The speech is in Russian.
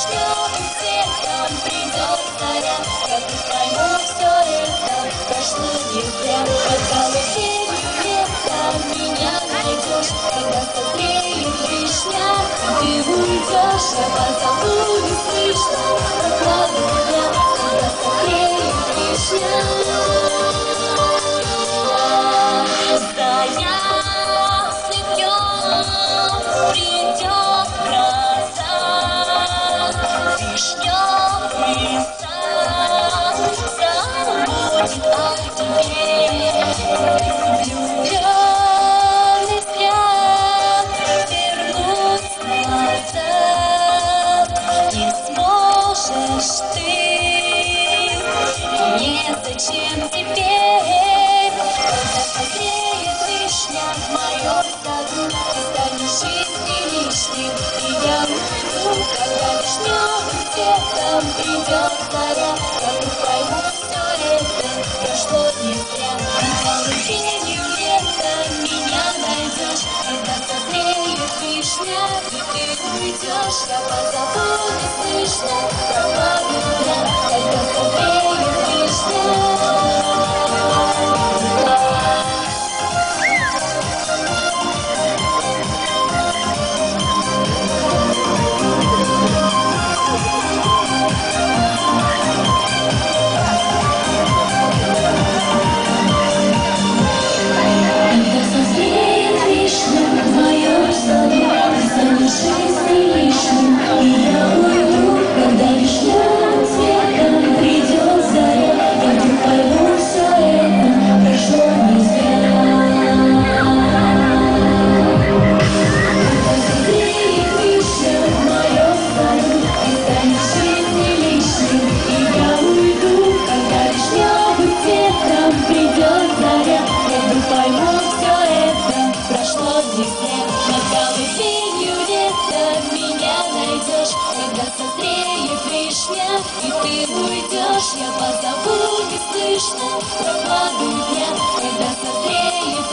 вишневым цветом придет заря, я тут пойму, все это прошло не зря. Под колыбелью лета меня найдешь, когда созреет вишня, и ты уйдешь, я позову неслышно, прохладу дня, когда созреет вишня. Заявлен днем придет гроза, вишневый сад забудет о тебе. Влюбленный взгляд вернуться назад не сможешь ты, незачем теперь. Когда созреет вишня в моем саду, ты станешь жизни лишним, и я уйду, когда вишневым цветом придет заря. Я тут пойму, все это прошло не зря. Колыбелью лета меня найдешь, когда созреет вишня, и ты уйдешь, я позову неслышно, прохладу дня, когда созреет вишня. И ты уйдешь, я позову неслышно, прохладу дня, когда созреет